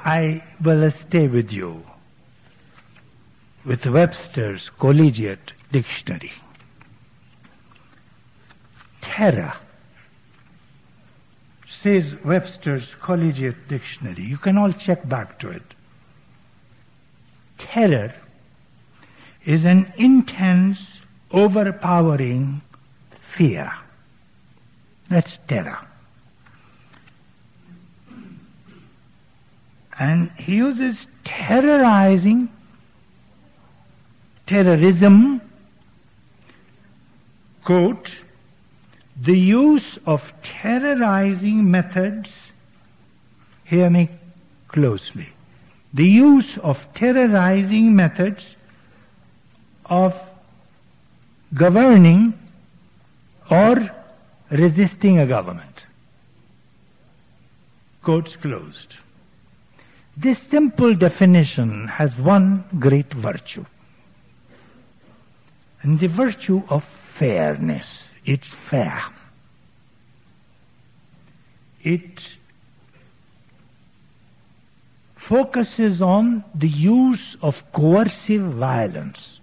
I will stay with you with Webster's Collegiate Dictionary. Terror, says Webster's Collegiate Dictionary. You can all check back to it. Terror is an intense, overpowering fear. That's terror. And he uses terrorism, quote, the use of terrorizing methods, hear me closely, the use of terrorizing methods of governing or resisting a government. Quotes closed. This simple definition has one great virtue, and the virtue of fairness. It's fair. It focuses on the use of coercive violence.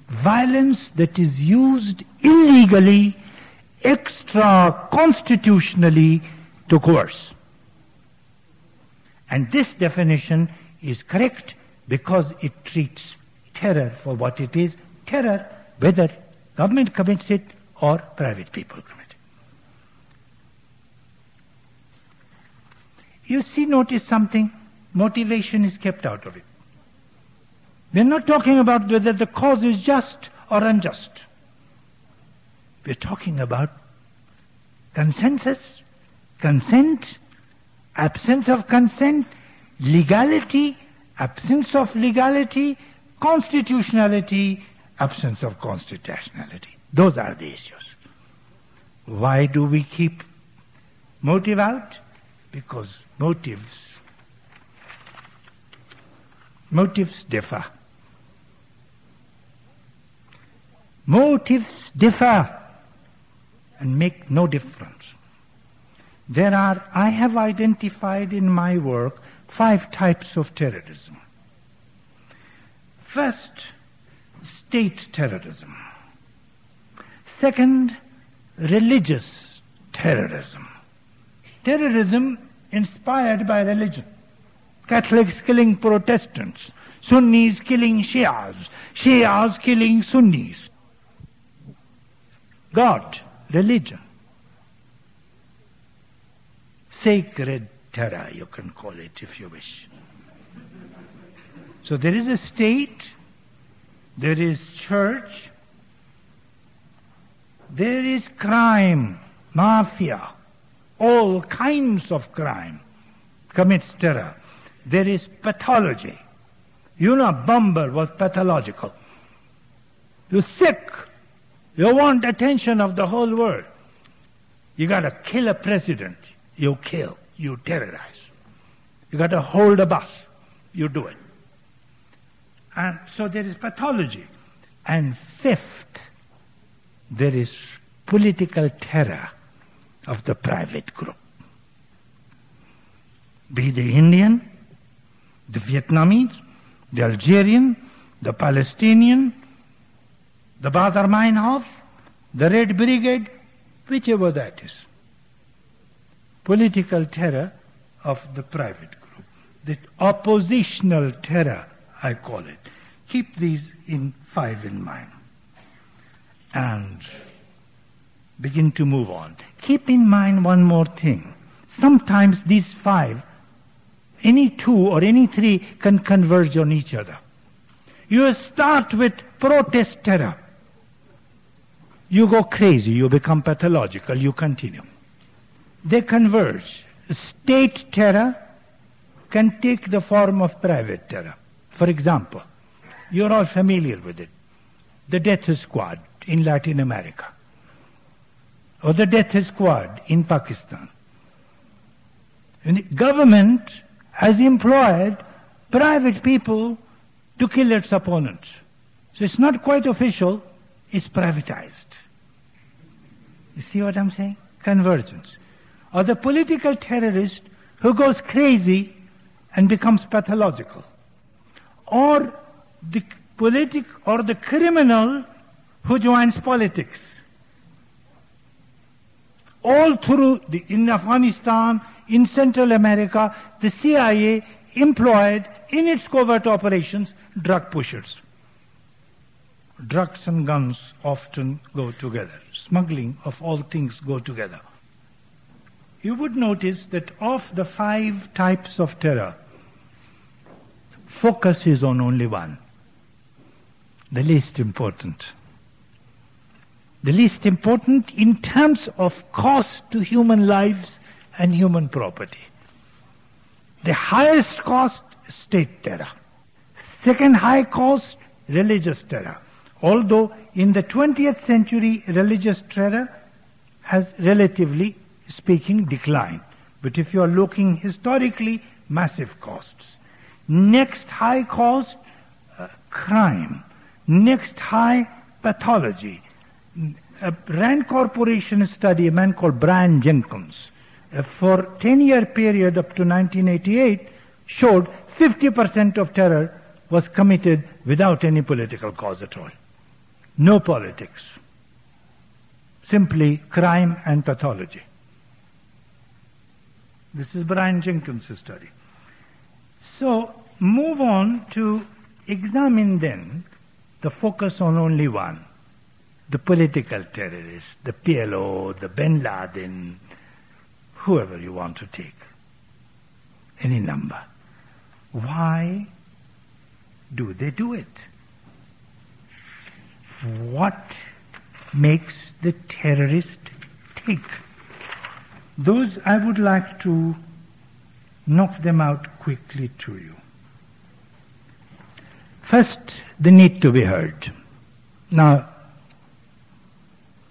Violence that is used illegally, extra-constitutionally to coerce. And this definition is correct because it treats terror for what it is, terror, whether government commits it or private people commit it. You see, notice something, motivation is kept out of it. We're not talking about whether the cause is just or unjust. We're talking about consensus, consent, absence of consent, legality, absence of legality, constitutionality, absence of constitutionality. Those are the issues. Why do we keep motive out? Because motives differ. Motives differ and make no difference. I have identified in my work 5 types of terrorism. First, state terrorism. Second, religious terrorism. Terrorism inspired by religion. Catholics killing Protestants, Sunnis killing Shias, Shias killing Sunnis. God, religion. Sacred terror, you can call it if you wish. So there is a state, there is church, there is crime, mafia, all kinds of crime commits terror. There is pathology. You know, Bumble was pathological. You're sick. You want attention of the whole world. You got to kill a president. You kill. You terrorize. You got to hold a bus. You do it. And so there is pathology. And fifth, there is political terror of the private group. Be the Indian, the Vietnamese, the Algerian, the Palestinian, the Baader Meinhof, the Red Brigade, whichever that is. Political terror of the private group. The oppositional terror, I call it. Keep these 5 in mind. And begin to move on. Keep in mind one more thing. Sometimes these 5, any 2 or any 3 can converge on each other. You start with protest terror. You go crazy, you become pathological, you continue. They converge. State terror can take the form of private terror. For example, you're all familiar with it. The death squad in Latin America. Or the death squad in Pakistan. And the government has employed private people to kill its opponents. So it's not quite official, it's privatized. You see what I'm saying? Convergence. Or the political terrorist who goes crazy and becomes pathological. Or the criminal who joins politics. All through in Afghanistan, in Central America, the CIA employed in its covert operations drug pushers. Drugs and guns often go together. Smuggling of all things go together. You would notice that of the 5 types of terror, focus is on only one, the least important. The least important in terms of cost to human lives and human property. The highest cost, state terror. Second high cost, religious terror. Although in the 20th century, religious terror has relatively speaking declined. But if you are looking historically, massive costs. Next high cost, crime. Next high, pathology. A Rand Corporation study, a man called Brian Jenkins, for 10-year period up to 1988, showed 50% of terror was committed without any political cause at all. No politics. Simply crime and pathology. This is Brian Jenkins' study. So, move on to examine then the focus on only one. The political terrorists, the PLO, the Bin Laden, whoever you want to take. Any number. Why do they do it? What makes the terrorist tick? Those I would like to knock them out quickly to you. First, the need to be heard. Now,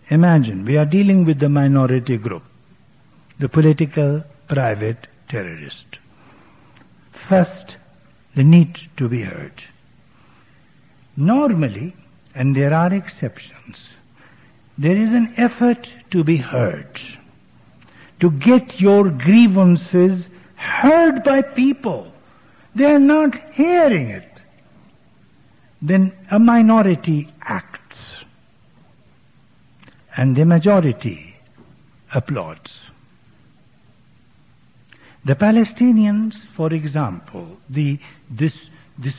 imagine we are dealing with the minority group, the political private terrorist. First, the need to be heard. Normally, and there are exceptions, there is an effort to be heard, to get your grievances heard by people. They are not hearing it. Then a minority acts, and the majority applauds. The Palestinians, for example, the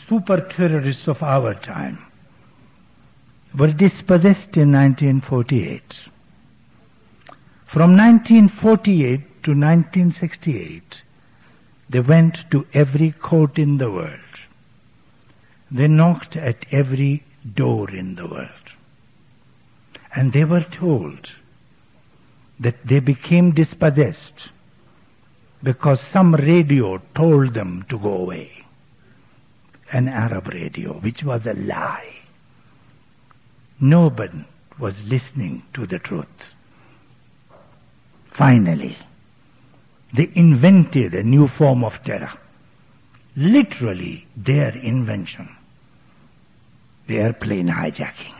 super terrorists of our time, were dispossessed in 1948. From 1948 to 1968, they went to every court in the world. They knocked at every door in the world. And they were told that they became dispossessed because some radio told them to go away. An Arab radio, which was a lie. Nobody was listening to the truth. Finally, they invented a new form of terror. Literally their invention. The airplane hijacking.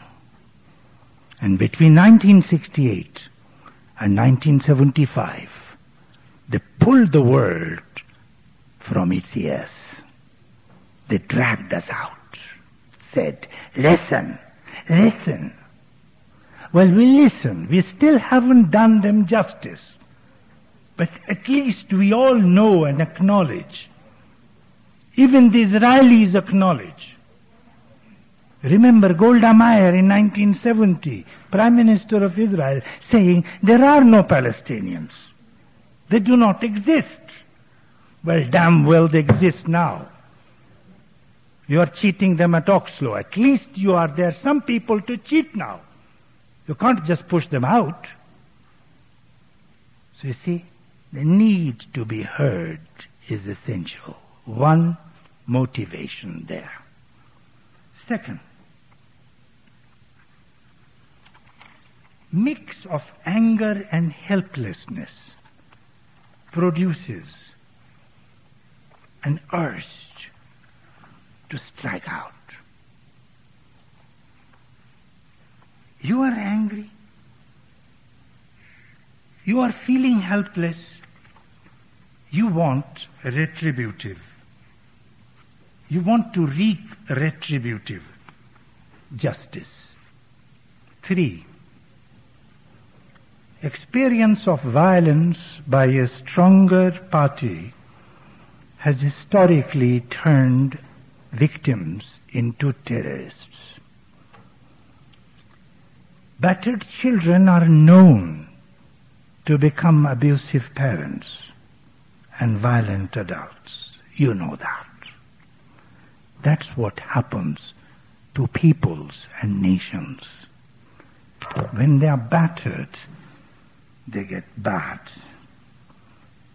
And between 1968 and 1975, they pulled the world from its ears. They dragged us out, said, listen, listen. Well, we listen. We still haven't done them justice. But at least we all know and acknowledge. Even the Israelis acknowledge. Remember Golda Meir in 1970, Prime Minister of Israel, saying, there are no Palestinians. They do not exist. Well, damn well they exist now. You are cheating them at Oslo. At least there are some people to cheat now. You can't just push them out. So you see, the need to be heard is essential. One motivation there. Second, mix of anger and helplessness produces an urge to strike out. You are angry. You are feeling helpless. You want a retributive You want to wreak retributive justice. 3. Experience of violence by a stronger party has historically turned victims into terrorists. Battered children are known to become abusive parents and violent adults. You know that. That's what happens to peoples and nations. When they are battered, they get bad.